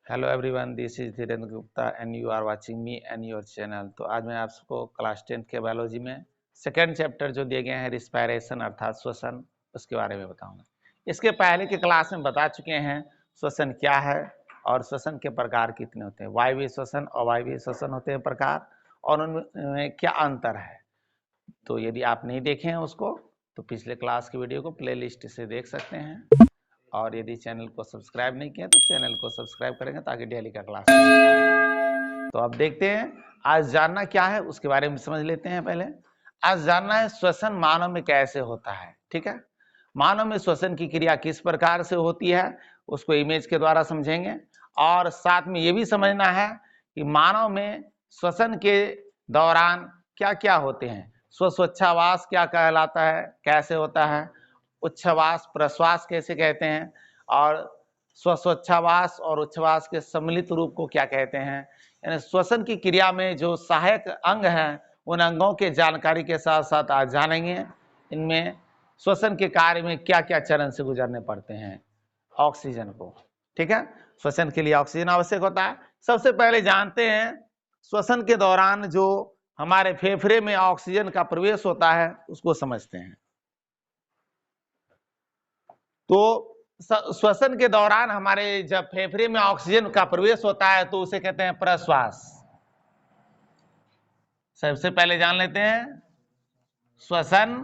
Hello everyone, this is Dhirendra Gupta and you are watching me and your channel. तो आज मैं आपको क्लास 10 के बायोलॉजी में सेकेंड चैप्टर जो दिए गए हैं रिस्पायरेशन अर्थात श्वसन, उसके बारे में बताऊंगा। इसके पहले की क्लास में बता चुके हैं श्वसन क्या है और श्वसन के प्रकार कितने होते हैं। वायवीय श्वसन और अवायवीय श्वसन होते हैं प्रकार, और उनमें क्या अंतर है। तो यदि आप नहीं देखे हैं उसको तो पिछले क्लास की वीडियो को प्लेलिस्ट से देख सकते हैं, और यदि चैनल को सब्सक्राइब नहीं किया तो चैनल को सब्सक्राइब करेंगे ताकि डेली का क्लास। तो अब देखते हैं आज जानना क्या है उसके बारे में समझ लेते हैं। पहले आज जानना है श्वसन मानव में कैसे होता है। ठीक है, मानव में श्वसन की क्रिया किस प्रकार से होती है उसको इमेज के द्वारा समझेंगे, और साथ में ये भी समझना है कि मानव में श्वसन के दौरान क्या क्या होते हैं। स्वच्छवास क्या कहलाता है, कैसे होता है, उच्छ्वास प्रश्वास कैसे कहते हैं, और स्वच्छवास और उच्छ्वास के सम्मिलित रूप को क्या कहते हैं। यानी श्वसन की क्रिया में जो सहायक अंग हैं उन अंगों के जानकारी के साथ साथ आज जानेंगे इनमें श्वसन के कार्य में क्या क्या चरण से गुजरने पड़ते हैं ऑक्सीजन को। ठीक है, श्वसन के लिए ऑक्सीजन आवश्यक होता है। सबसे पहले जानते हैं श्वसन के दौरान जो हमारे फेफड़े में ऑक्सीजन का प्रवेश होता है उसको समझते हैं। तो श्वसन के दौरान हमारे जब फेफड़े में ऑक्सीजन का प्रवेश होता है तो उसे कहते हैं प्रश्वास। सबसे पहले जान लेते हैं श्वसन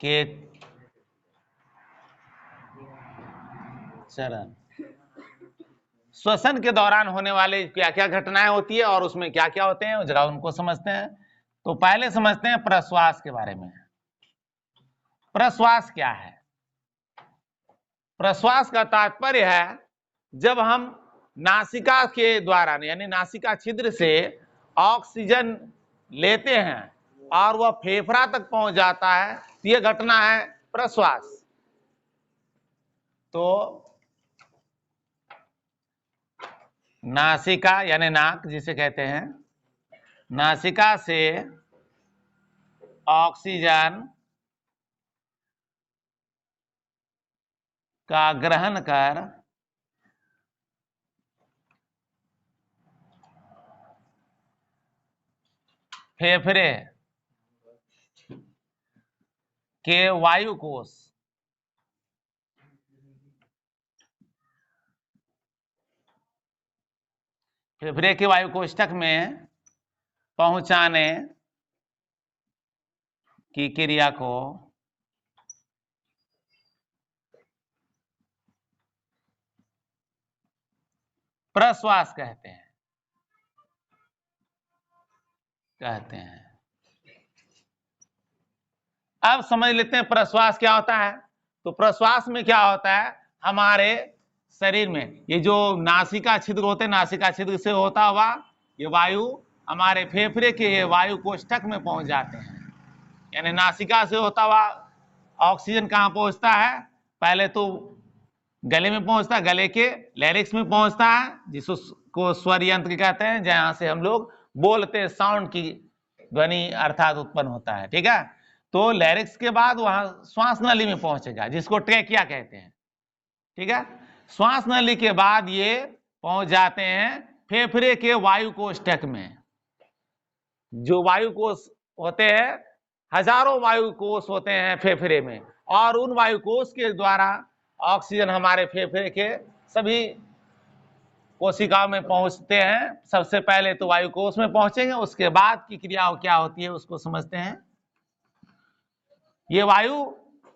के चरण। श्वसन के दौरान होने वाले क्या क्या घटनाएं होती है और उसमें क्या क्या होते हैं जरा उनको समझते हैं। तो पहले समझते हैं प्रश्वास के बारे में। प्रश्वास क्या है? प्रश्वास का तात्पर्य है जब हम नासिका के द्वारा यानी नासिका छिद्र से ऑक्सीजन लेते हैं और वह फेफड़ा तक पहुंच जाता है, यह घटना है प्रश्वास। तो नासिका यानी नाक जिसे कहते हैं, नासिका से ऑक्सीजन का ग्रहण कर फेफड़े के वायु कोश फेफड़े के वायु कोष्ठक में पहुंचाने की क्रिया को प्रश्वास कहते हैं। अब समझ लेते हैं प्रश्वास क्या होता है। तो प्रश्वास में क्या होता है, हमारे शरीर में ये जो नासिका छिद्र होते हैं, नासिका छिद्र से होता हुआ ये वायु हमारे फेफड़े के वायु कोष्ठक में पहुंच जाते हैं। यानी नासिका से होता हुआ ऑक्सीजन कहाँ पहुंचता है, पहले तो गले में पहुंचता है, गले के लैरिक्स में पहुंचता है जिसको स्वर यंत्र कहते हैं, जहां से हम लोग बोलते हैं, साउंड की ध्वनि अर्थात उत्पन्न होता है। ठीक है, तो लैरिक्स के बाद वहां श्वास नली में पहुंचेगा जिसको ट्रेकिया कहते हैं। ठीक है, श्वास नली के बाद ये पहुंच जाते हैं फेफड़े के वायु कोष्ठक में। जो वायु कोष होते हैं, हजारों वायु कोष होते हैं फेफड़े में, और उन वायु कोष के द्वारा ऑक्सीजन हमारे फेफड़े के सभी कोशिकाओं में पहुंचते हैं। सबसे पहले तो वायु कोष में पहुंचेंगे, उसके बाद की क्रियाओं क्या होती है उसको समझते हैं। ये वायु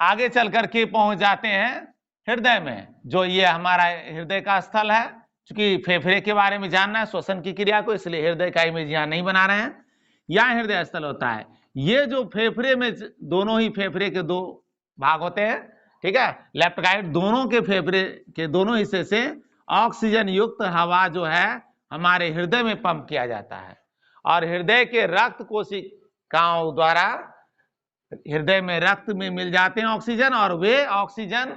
आगे चल करके पहुंच जाते हैं हृदय में, जो ये हमारा हृदय का स्थल है। क्योंकि फेफड़े के बारे में जानना है श्वसन की क्रिया को, इसलिए हृदय का इमेज यहाँ नहीं बना रहे हैं। यहाँ हृदय स्थल होता है। ये जो फेफड़े में दोनों ही फेफड़े के दो भाग होते हैं, ठीक है, लेफ्ट राइट, दोनों के फेफड़े के दोनों हिस्से से ऑक्सीजन युक्त हवा जो है हमारे हृदय में पंप किया जाता है, और हृदय के रक्त कोशिकाओं द्वारा हृदय में रक्त में मिल जाते हैं ऑक्सीजन, और वे ऑक्सीजन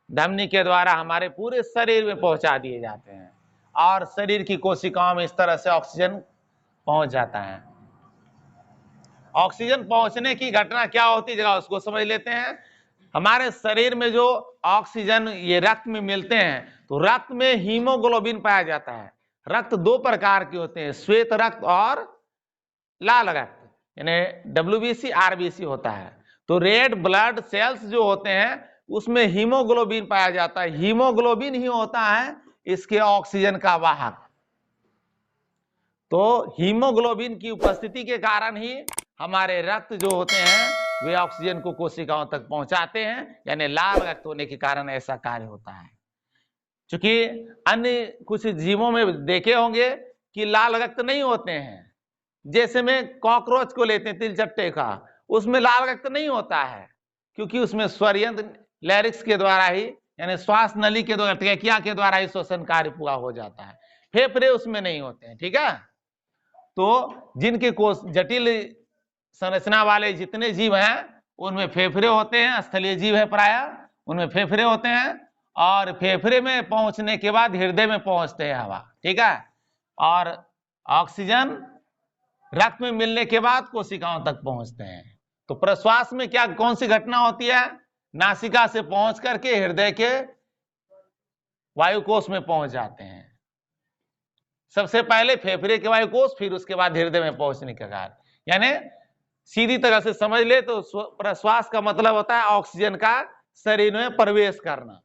धमनी के द्वारा हमारे पूरे शरीर में पहुंचा दिए जाते हैं, और शरीर की कोशिकाओं में इस तरह से ऑक्सीजन पहुंच जाता है। ऑक्सीजन पहुंचने की घटना क्या होती है जरा उसको समझ लेते हैं। हमारे शरीर में जो ऑक्सीजन ये रक्त में मिलते हैं तो रक्त में हीमोग्लोबिन पाया जाता है। रक्त दो प्रकार के होते हैं, श्वेत रक्त और लाल रक्त, यानी WBC RBC होता है। तो रेड ब्लड सेल्स जो होते हैं उसमें हीमोग्लोबिन पाया जाता है। हीमोग्लोबिन ही होता है इसके ऑक्सीजन का वाहक। तो हीमोग्लोबिन की उपस्थिति के कारण ही हमारे रक्त जो होते हैं वे ऑक्सीजन को कोशिकाओं तक पहुंचाते हैं, यानी लाल रक्त होने के कारण ऐसा कार्य होता है। क्योंकि अन्य कुछ जीवों में देखे होंगे कि लाल रक्त नहीं होते हैं, जैसे में कॉकरोच को लेते हैं तिलचट्टे का, उसमें लाल रक्त नहीं होता है क्योंकि उसमें स्वरयंत्र लैरिक्स के द्वारा ही, यानी श्वास नली के द्वारा, ट्रेकिया के द्वारा ही श्वसन कार्य पूरा हो जाता है। फेफड़े उसमें नहीं होते हैं, ठीक है। तो जिनके कोष जटिल संरचना वाले जितने जीव हैं उनमें फेफड़े होते हैं, स्थलीय जीव है प्राय, उनमें फेफड़े होते हैं और फेफड़े में पहुंचने के बाद हृदय में पहुंचते हैं हवा, ठीक है। और ऑक्सीजन रक्त में मिलने के बाद कोशिकाओं तक पहुंचते हैं। तो प्रश्वास में क्या कौन सी घटना होती है? नासिका से पहुंच करके हृदय के वायुकोश में पहुंच जाते हैं। सबसे पहले फेफड़े के वायुकोश, फिर उसके बाद हृदय में पहुंचने का कार्य। यानी सीधी तरह से समझ ले तो प्रश्वास का मतलब होता है ऑक्सीजन का शरीर में प्रवेश करना।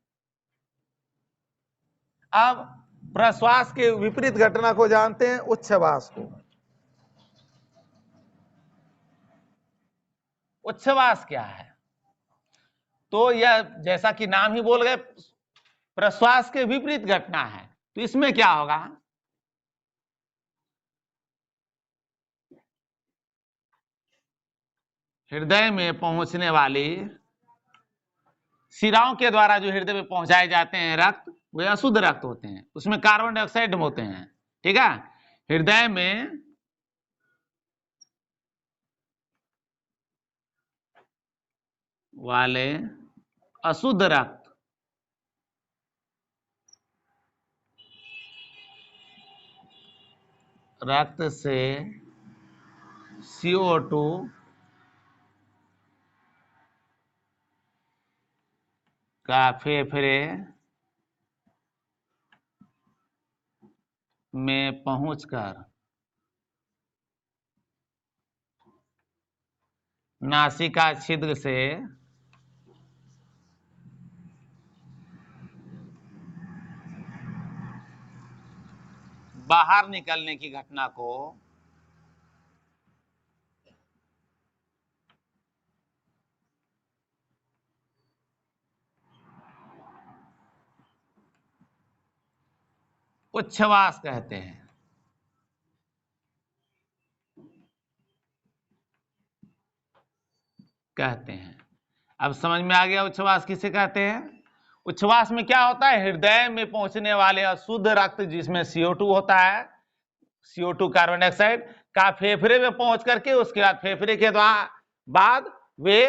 अब प्रश्वास के विपरीत घटना को जानते हैं, उच्छ्वास को। उच्छ्वास क्या है? तो यह जैसा कि नाम ही बोल गए प्रश्वास के विपरीत घटना है। तो इसमें क्या होगा? हृदय में पहुंचने वाली शिराओं के द्वारा जो हृदय में पहुंचाए जाते हैं रक्त, वे अशुद्ध रक्त होते हैं, उसमें कार्बन डाइऑक्साइड होते हैं, ठीक है। हृदय में वाले अशुद्ध रक्त से CO2 का फेफड़े में पहुंचकर नासिका छिद्र से बाहर निकलने की घटना को उच्छ्वास कहते हैं। अब समझ में आ गया उच्छ्वास किसे कहते हैं? उच्छ्वास में क्या होता है? हृदय में पहुंचने वाले अशुद्ध रक्त जिसमें CO2 होता है, CO2 कार्बन डाइऑक्साइड का फेफड़े में पहुंच करके उसके बाद फेफड़े के बाद वे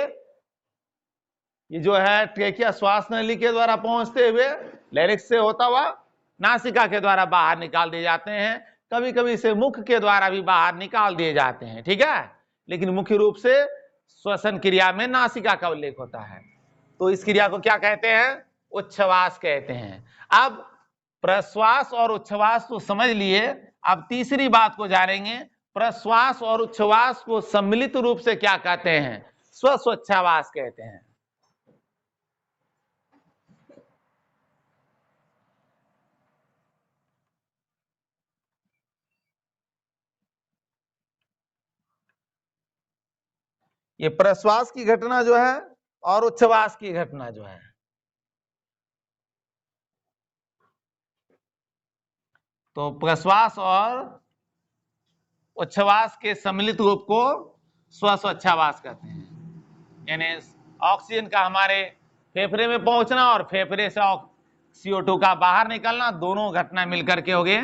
ये जो है ट्रेकिया श्वास नली के द्वारा पहुंचते हुए लैरिक्स से होता हुआ नासिका के द्वारा बाहर निकाल दिए जाते हैं। कभी कभी इसे मुख के द्वारा भी बाहर निकाल दिए जाते हैं, ठीक है। लेकिन मुख्य रूप से श्वसन क्रिया में नासिका का उल्लेख होता है। तो इस क्रिया को क्या कहते हैं? उच्छ्वास कहते हैं। अब प्रश्वास और उच्छ्वास तो समझ लिए, अब तीसरी बात को जानेंगे। प्रश्वास और उच्छ्वास को सम्मिलित रूप से क्या कहते हैं? स्वश्वच्छ्वास कहते हैं। ये प्रश्वास की घटना जो है और उच्छ्वास की घटना जो है, तो प्रश्वास और उच्छ्वास के सम्मिलित रूप को स्वश्वच्छ्वास कहते हैं। यानी ऑक्सीजन का हमारे फेफड़े में पहुंचना और फेफड़े से CO2 का बाहर निकलना, दोनों घटना मिलकर के हो गए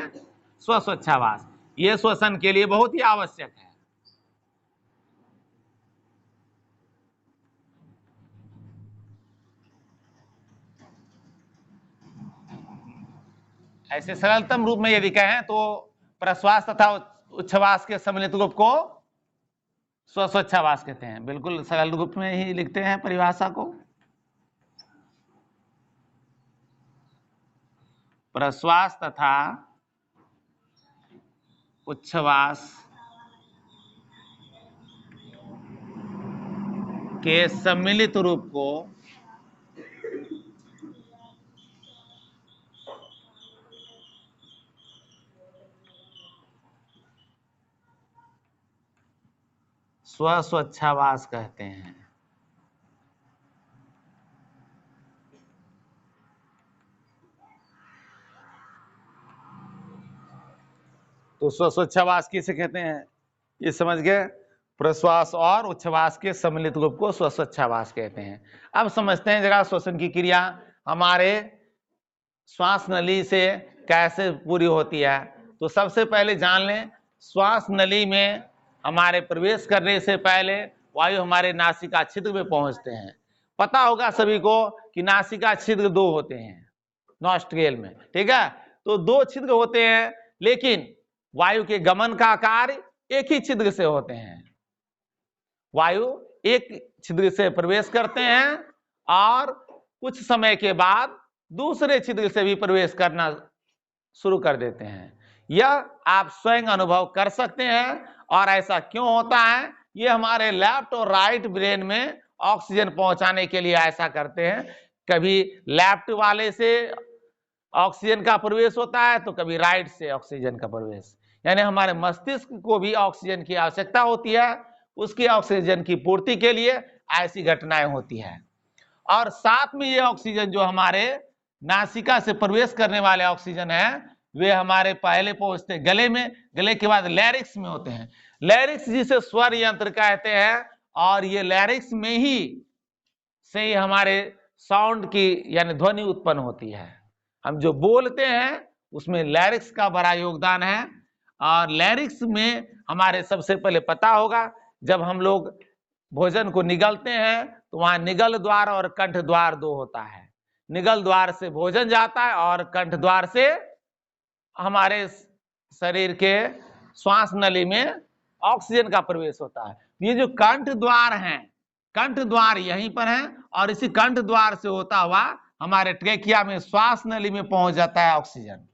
स्वश्वच्छ्वास। ये श्वसन के लिए बहुत ही आवश्यक है। ऐसे सरलतम रूप में यदि कहें तो प्रश्वास तथा उच्छ्वास के सम्मिलित रूप को स्वश्वच्छ्वास कहते हैं। बिल्कुल सरल रूप में ही लिखते हैं परिभाषा को। प्रश्वास तथा उच्छ्वास के सम्मिलित रूप को स्वोच्छ्वास कहते हैं। तो स्वोच्छ्वास किसे कहते हैं, ये समझ गए। प्रश्वास और उच्छ्वास के सम्मिलित रूप को स्वोच्छ्वास कहते हैं। अब समझते हैं जरा श्वसन की क्रिया हमारे श्वास नली से कैसे पूरी होती है। तो सबसे पहले जान लें, श्वास नली में हमारे प्रवेश करने से पहले वायु हमारे नासिका छिद्र में पहुंचते हैं। पता होगा सभी को कि नासिका छिद्र 2 होते हैं नॉस्ट्रिल में, ठीक है। तो 2 छिद्र होते हैं, लेकिन वायु के गमन का कार्य एक ही छिद्र से होते हैं। वायु एक छिद्र से प्रवेश करते हैं और कुछ समय के बाद दूसरे छिद्र से भी प्रवेश करना शुरू कर देते हैं। यह आप स्वयं अनुभव कर सकते हैं। और ऐसा क्यों होता है, ये हमारे लेफ्ट और राइट ब्रेन में ऑक्सीजन पहुंचाने के लिए ऐसा करते हैं। कभी लेफ्ट वाले से ऑक्सीजन का प्रवेश होता है तो कभी राइट से ऑक्सीजन का प्रवेश, यानी हमारे मस्तिष्क को भी ऑक्सीजन की आवश्यकता होती है। उसकी ऑक्सीजन की पूर्ति के लिए ऐसी घटनाएं होती है। और साथ में ये ऑक्सीजन जो हमारे नासिका से प्रवेश करने वाले ऑक्सीजन है, वे हमारे पहले पहुंचते गले में, गले के बाद लैरिक्स में होते हैं। लैरिक्स जिसे स्वर यंत्र कहते हैं, और ये लैरिक्स में ही से ही हमारे साउंड की यानी ध्वनि उत्पन्न होती है। हम जो बोलते हैं उसमें लैरिक्स का बड़ा योगदान है। और लैरिक्स में हमारे सबसे पहले पता होगा, जब हम लोग भोजन को निगलते हैं तो वहां निगल द्वार और कंठ द्वार 2 होता है। निगल द्वार से भोजन जाता है और कंठ द्वार से हमारे शरीर के श्वास नली में ऑक्सीजन का प्रवेश होता है। ये जो कंठ द्वार हैं, कंठ द्वार यहीं पर है, और इसी कंठ द्वार से होता हुआ हमारे ट्रेकिया में श्वास नली में पहुंच जाता है ऑक्सीजन।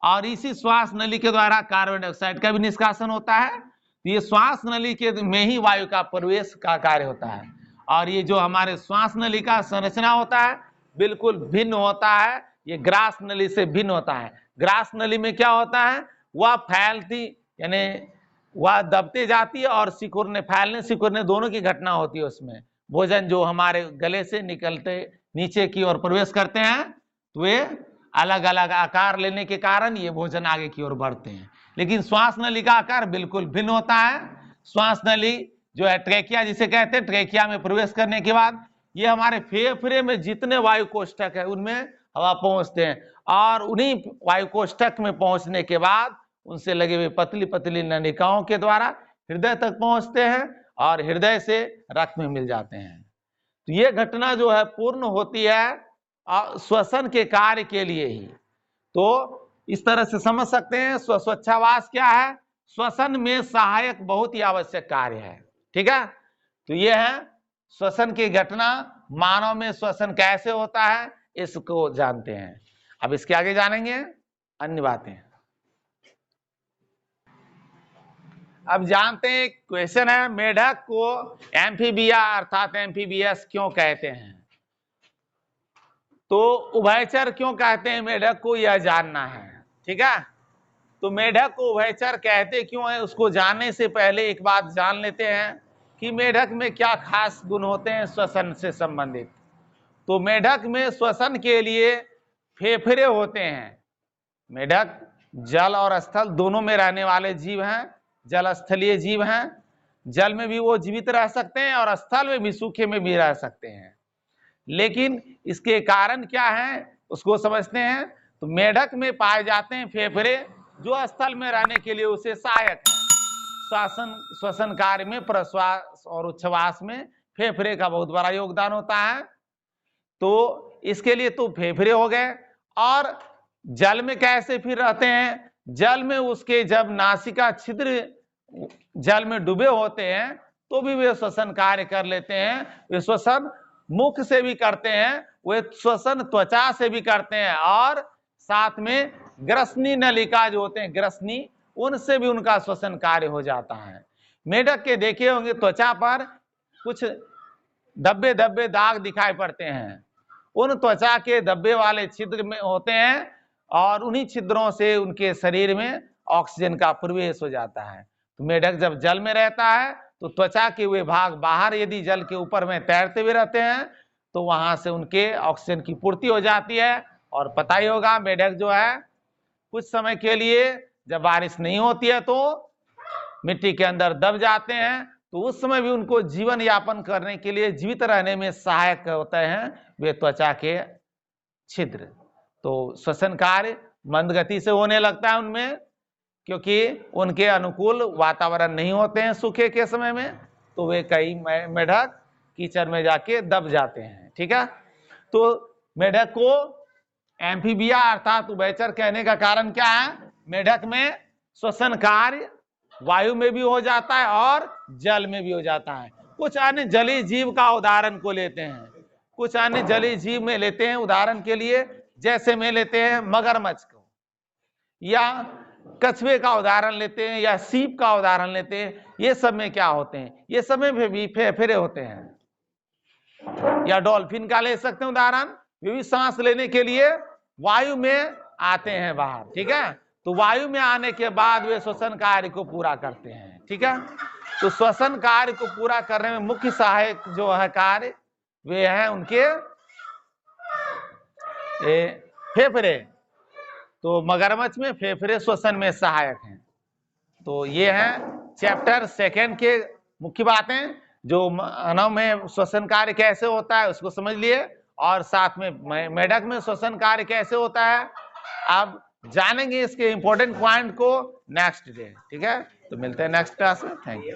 और इसी श्वास नली के द्वारा कार्बन डाइऑक्साइड का भी निष्कासन होता है। ये श्वास नली के में ही वायु का प्रवेश का कार्य होता है। और ये जो हमारे श्वास नली का संरचना होता है बिल्कुल भिन्न होता है, ये ग्रास नली से भिन्न होता है। ग्रास नली में क्या होता है, वह फैलती यानी वह दबते जाती है और सिकुड़ने, फैलने सिकुड़ने दोनों की घटना होती है उसमें। भोजन जो हमारे गले से निकलते नीचे की ओर प्रवेश करते हैं तो वे अलग अलग आकार लेने के कारण ये भोजन आगे की ओर बढ़ते हैं। लेकिन श्वास नली का आकार बिल्कुल भिन्न होता है। श्वास नली जो है ट्रेकिया जिसे कहते हैं, ट्रेकिया में प्रवेश करने के बाद ये हमारे फेफड़े में जितने वायु कोष्ठक है उनमें हवा पहुंचते हैं, और उन्हीं वायु कोष्ठक में पहुंचने के बाद उनसे लगे हुए पतली पतली नलिकाओं के द्वारा हृदय तक पहुंचते हैं और हृदय से रक्त में मिल जाते हैं। तो ये घटना जो है पूर्ण होती है श्वसन के कार्य के लिए ही। तो इस तरह से समझ सकते हैं स्वोच्छ्वास क्या है। श्वसन में सहायक बहुत ही आवश्यक कार्य है, ठीक है। तो ये है श्वसन की घटना, मानव में श्वसन कैसे होता है इसको जानते हैं। अब इसके आगे जानेंगे अन्य बातें। अब जानते हैं, क्वेश्चन है मेढक को एम्फीबिया अर्थात एम्फीबियस क्यों कहते हैं। तो उभयचर क्यों कहते हैं मेढक को, यह जानना है, ठीक है। तो मेढक को उभयचर कहते क्यों है, उसको जानने से पहले एक बात जान लेते हैं कि मेढक में क्या खास गुण होते हैं श्वसन से संबंधित। तो मेढक में श्वसन के लिए फेफड़े होते हैं। मेढक जल और स्थल दोनों में रहने वाले जीव हैं, जल स्थलीय जीव हैं। जल में भी वो जीवित रह सकते हैं और स्थल में भी, सूखे में भी रह सकते हैं। लेकिन इसके कारण क्या है उसको समझते हैं। तो मेढक में पाए जाते हैं फेफड़े जो स्थल में रहने के लिए उसे सहायक है। श्वसन कार्य में प्रश्वास और उच्छ्वास में फेफड़े का बहुत बड़ा योगदान होता है। तो इसके लिए तो फेफड़े हो गए। और जल में कैसे फिर रहते हैं, जल में उसके जब नासिका छिद्र जल में डूबे होते हैं तो भी वे श्वसन कार्य कर लेते हैं। वे श्वसन मुख से भी करते हैं, वे श्वसन त्वचा से भी करते हैं और साथ में ग्रसनी नलिका जो होते हैं, ग्रसनी, उनसे भी उनका श्वसन कार्य हो जाता है। मेढक के देखे होंगे त्वचा पर कुछ धब्बे धब्बे दाग दिखाई पड़ते हैं, उन त्वचा के धब्बे वाले छिद्र में होते हैं और उन्हीं छिद्रों से उनके शरीर में ऑक्सीजन का प्रवेश हो जाता है। तो मेढक जब जल में रहता है तो त्वचा के वे भाग बाहर यदि जल के ऊपर में तैरते हुए रहते हैं तो वहां से उनके ऑक्सीजन की पूर्ति हो जाती है। और पता ही होगा मेढक जो है कुछ समय के लिए जब बारिश नहीं होती है तो मिट्टी के अंदर दब जाते हैं, तो उस समय भी उनको जीवन यापन करने के लिए, जीवित रहने में सहायक होते हैं वे त्वचा के छिद्र। तो श्वसन कार्य मंद गति से होने लगता है उनमें, क्योंकि उनके अनुकूल वातावरण नहीं होते हैं सूखे के समय में, तो वे कई मेढक कीचड़ में जाके दब जाते हैं। ठीक है, तो मेढक को एम्फीबिया अर्थात उभयचर कहने का कारण क्या है? मेढक में श्वसन कार्य वायु में भी हो जाता है और जल में भी हो जाता है। कुछ अन्य जलीय जीव का उदाहरण को लेते हैं, कुछ अन्य जलीय जीव में लेते हैं उदाहरण के लिए, जैसे में लेते हैं मगरमच्छ को, या कछुए का उदाहरण लेते हैं, या सीप का उदाहरण लेते हैं। ये सब में क्या होते हैं? ये सब में भी फेफड़े होते हैं। या डॉल्फिन का ले सकते हैं उदाहरण, वे भी सांस लेने के लिए वायु में आते हैं बाहर। ठीक है, तो वायु में आने के बाद वे श्वसन कार्य को पूरा करते हैं। ठीक है, तो श्वसन कार्य को पूरा करने में मुख्य सहायक जो है कार्य वे हैं उनके फेफड़े। तो मगरमच्छ में फेफड़े श्वसन में सहायक हैं। तो ये है चैप्टर 2 के मुख्य बातें, जो मानव में श्वसन कार्य कैसे होता है उसको समझ लिए, और साथ में मेढक में श्वसन कार्य कैसे होता है अब जानेंगे इसके इंपॉर्टेंट पॉइंट को नेक्स्ट डे। ठीक है, तो मिलते हैं नेक्स्ट क्लास में। Thank you.